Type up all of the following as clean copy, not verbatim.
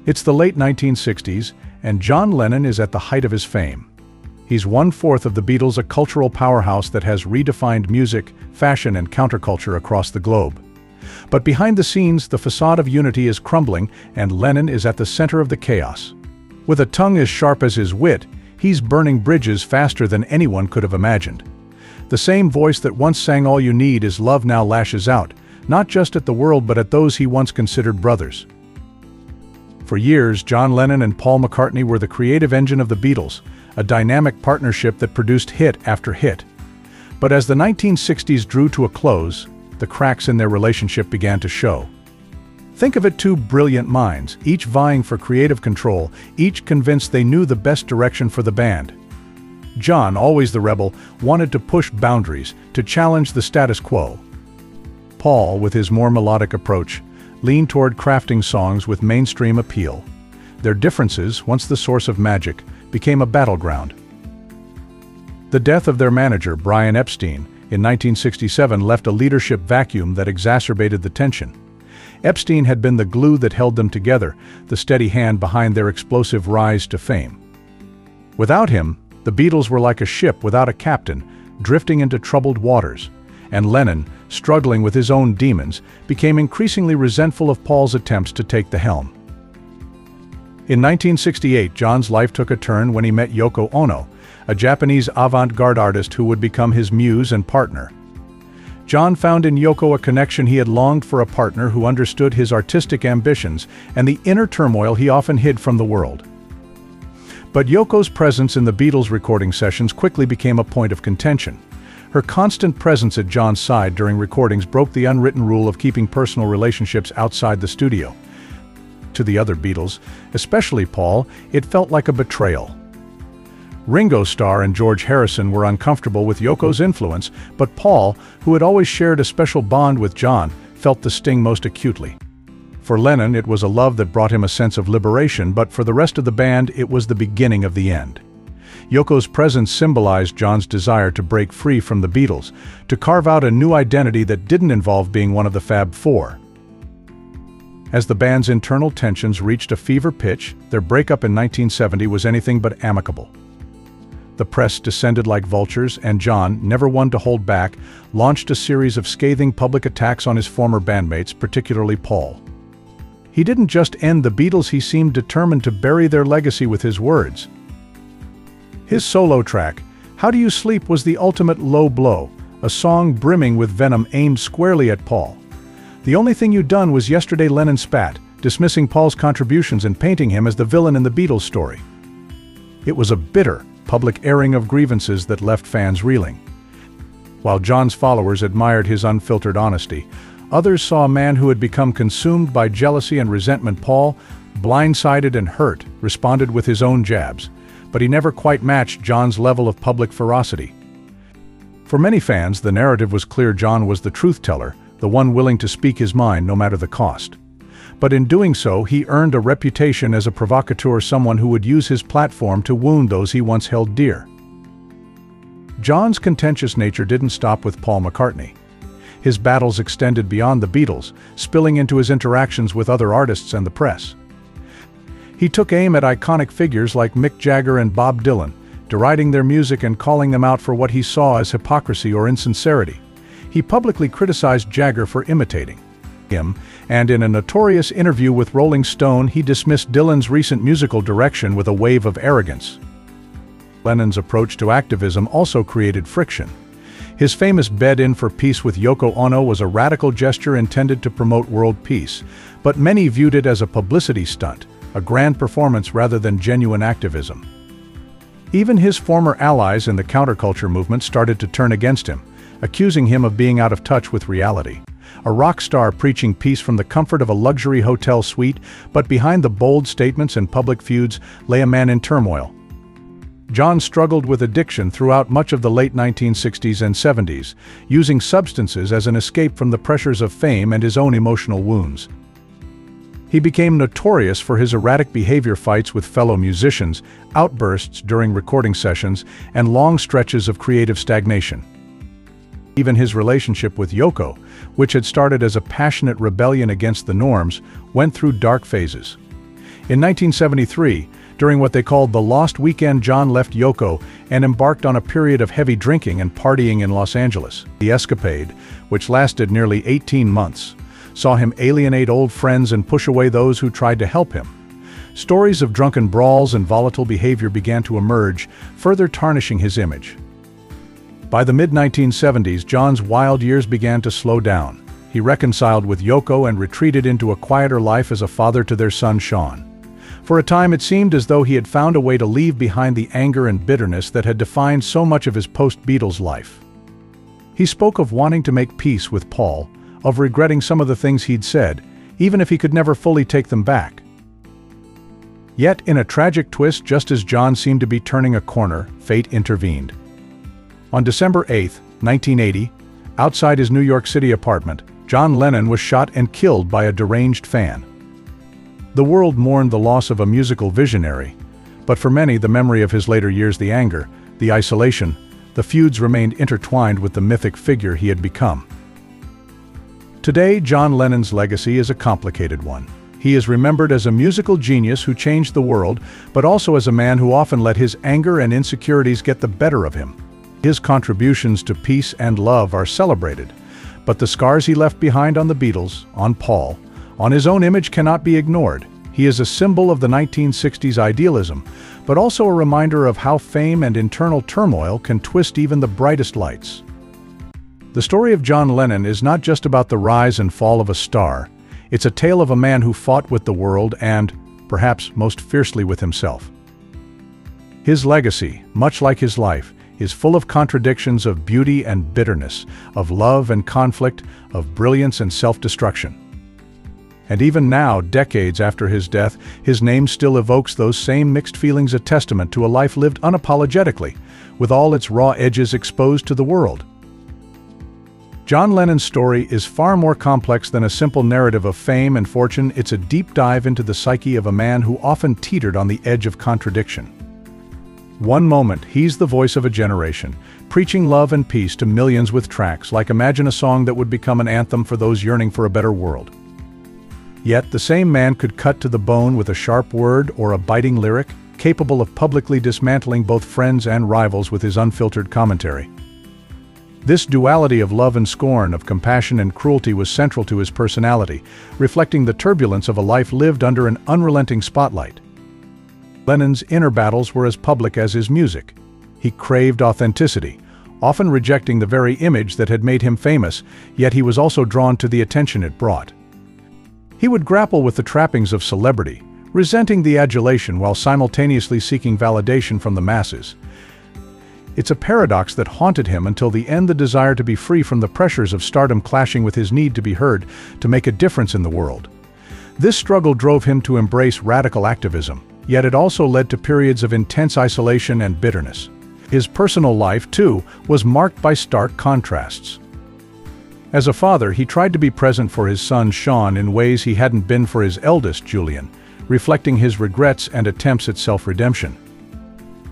It's the late 1960s, and John Lennon is at the height of his fame. He's one-fourth of the Beatles, a cultural powerhouse that has redefined music, fashion, and counterculture across the globe. But behind the scenes, the facade of unity is crumbling, and Lennon is at the center of the chaos. With a tongue as sharp as his wit, he's burning bridges faster than anyone could have imagined. The same voice that once sang "All You Need Is Love" now lashes out, not just at the world but at those he once considered brothers. For years, John Lennon and Paul McCartney were the creative engine of the Beatles, a dynamic partnership that produced hit after hit. But as the 1960s drew to a close, the cracks in their relationship began to show. Think of it: two brilliant minds, each vying for creative control, each convinced they knew the best direction for the band. John, always the rebel, wanted to push boundaries, to challenge the status quo. Paul, with his more melodic approach, leaned toward crafting songs with mainstream appeal. Their differences, once the source of magic, became a battleground. The death of their manager, Brian Epstein, in 1967 left a leadership vacuum that exacerbated the tension. Epstein had been the glue that held them together, the steady hand behind their explosive rise to fame. Without him, the Beatles were like a ship without a captain, drifting into troubled waters, and Lennon, struggling with his own demons, became increasingly resentful of Paul's attempts to take the helm. In 1968, John's life took a turn when he met Yoko Ono, a Japanese avant-garde artist who would become his muse and partner. John found in Yoko a connection he had longed for, a partner who understood his artistic ambitions and the inner turmoil he often hid from the world. But Yoko's presence in the Beatles' recording sessions quickly became a point of contention. Her constant presence at John's side during recordings broke the unwritten rule of keeping personal relationships outside the studio. To the other Beatles, especially Paul, it felt like a betrayal. Ringo Starr and George Harrison were uncomfortable with Yoko's influence, but Paul, who had always shared a special bond with John, felt the sting most acutely. For Lennon, it was a love that brought him a sense of liberation, but for the rest of the band, it was the beginning of the end. Yoko's presence symbolized John's desire to break free from the Beatles, to carve out a new identity that didn't involve being one of the Fab Four. As the band's internal tensions reached a fever pitch, their breakup in 1970 was anything but amicable. The press descended like vultures, and John, never one to hold back, launched a series of scathing public attacks on his former bandmates, particularly Paul. He didn't just end the Beatles, he seemed determined to bury their legacy with his words. His solo track, "How Do You Sleep," was the ultimate low blow, a song brimming with venom aimed squarely at Paul. "The only thing you'd done was yesterday," Lennon spat, dismissing Paul's contributions and painting him as the villain in the Beatles story. It was a bitter, public airing of grievances that left fans reeling. While John's followers admired his unfiltered honesty, others saw a man who had become consumed by jealousy and resentment. Paul, blindsided and hurt, responded with his own jabs, but he never quite matched John's level of public ferocity. For many fans, the narrative was clear: John was the truth-teller, the one willing to speak his mind no matter the cost. But in doing so, he earned a reputation as a provocateur, someone who would use his platform to wound those he once held dear. John's contentious nature didn't stop with Paul McCartney. His battles extended beyond the Beatles, spilling into his interactions with other artists and the press. He took aim at iconic figures like Mick Jagger and Bob Dylan, deriding their music and calling them out for what he saw as hypocrisy or insincerity. He publicly criticized Jagger for imitating him, and in a notorious interview with Rolling Stone, he dismissed Dylan's recent musical direction with a wave of arrogance. Lennon's approach to activism also created friction. His famous bed-in for peace with Yoko Ono was a radical gesture intended to promote world peace, but many viewed it as a publicity stunt, a grand performance rather than genuine activism. Even his former allies in the counterculture movement started to turn against him, accusing him of being out of touch with reality. A rock star preaching peace from the comfort of a luxury hotel suite, but behind the bold statements and public feuds lay a man in turmoil. John struggled with addiction throughout much of the late 1960s and 70s, using substances as an escape from the pressures of fame and his own emotional wounds. He became notorious for his erratic behavior, fights with fellow musicians, outbursts during recording sessions, and long stretches of creative stagnation. Even his relationship with Yoko, which had started as a passionate rebellion against the norms, went through dark phases. In 1973, during what they called the Lost Weekend, John left Yoko and embarked on a period of heavy drinking and partying in Los Angeles. The escapade, which lasted nearly 18 months, saw him alienate old friends and push away those who tried to help him. Stories of drunken brawls and volatile behavior began to emerge, further tarnishing his image. By the mid-1970s, John's wild years began to slow down. He reconciled with Yoko and retreated into a quieter life as a father to their son Sean. For a time it seemed as though he had found a way to leave behind the anger and bitterness that had defined so much of his post-Beatles life. He spoke of wanting to make peace with Paul, of regretting some of the things he'd said, even if he could never fully take them back. Yet, in a tragic twist, just as John seemed to be turning a corner, fate intervened. On December 8, 1980, outside his New York City apartment, John Lennon was shot and killed by a deranged fan. The world mourned the loss of a musical visionary, but for many the memory of his later years, the anger, the isolation, the feuds remained intertwined with the mythic figure he had become. Today, John Lennon's legacy is a complicated one. He is remembered as a musical genius who changed the world, but also as a man who often let his anger and insecurities get the better of him. His contributions to peace and love are celebrated, but the scars he left behind on the Beatles, on Paul, on his own image cannot be ignored. He is a symbol of the 1960s idealism, but also a reminder of how fame and internal turmoil can twist even the brightest lights. The story of John Lennon is not just about the rise and fall of a star. It's a tale of a man who fought with the world and, perhaps most fiercely, with himself. His legacy, much like his life, is full of contradictions, of beauty and bitterness, of love and conflict, of brilliance and self-destruction. And even now, decades after his death, his name still evokes those same mixed feelings, a testament to a life lived unapologetically, with all its raw edges exposed to the world. John Lennon's story is far more complex than a simple narrative of fame and fortune. It's a deep dive into the psyche of a man who often teetered on the edge of contradiction. One moment, he's the voice of a generation, preaching love and peace to millions with tracks like Imagine, a song that would become an anthem for those yearning for a better world. Yet the same man could cut to the bone with a sharp word or a biting lyric, capable of publicly dismantling both friends and rivals with his unfiltered commentary. This duality of love and scorn, of compassion and cruelty, was central to his personality, reflecting the turbulence of a life lived under an unrelenting spotlight. Lennon's inner battles were as public as his music. He craved authenticity, often rejecting the very image that had made him famous, yet he was also drawn to the attention it brought. He would grapple with the trappings of celebrity, resenting the adulation while simultaneously seeking validation from the masses. It's a paradox that haunted him until the end, the desire to be free from the pressures of stardom clashing with his need to be heard, to make a difference in the world. This struggle drove him to embrace radical activism, yet it also led to periods of intense isolation and bitterness. His personal life, too, was marked by stark contrasts. As a father, he tried to be present for his son Sean in ways he hadn't been for his eldest, Julian, reflecting his regrets and attempts at self-redemption.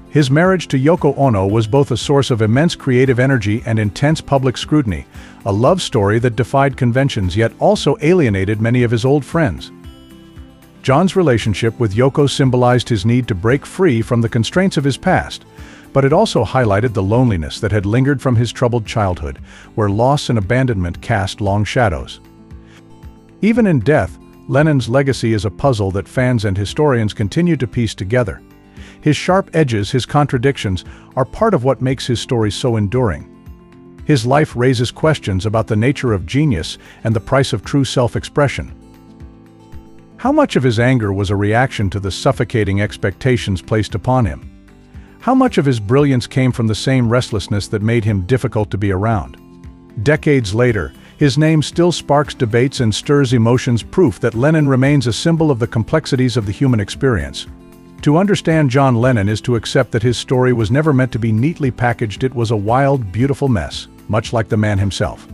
His marriage to Yoko Ono was both a source of immense creative energy and intense public scrutiny, a love story that defied conventions yet also alienated many of his old friends. John's relationship with Yoko symbolized his need to break free from the constraints of his past, but it also highlighted the loneliness that had lingered from his troubled childhood, where loss and abandonment cast long shadows. Even in death, Lennon's legacy is a puzzle that fans and historians continue to piece together. His sharp edges, his contradictions, are part of what makes his story so enduring. His life raises questions about the nature of genius and the price of true self-expression. How much of his anger was a reaction to the suffocating expectations placed upon him? How much of his brilliance came from the same restlessness that made him difficult to be around? Decades later, his name still sparks debates and stirs emotions, proof that Lennon remains a symbol of the complexities of the human experience. To understand John Lennon is to accept that his story was never meant to be neatly packaged. It was a wild, beautiful mess, much like the man himself.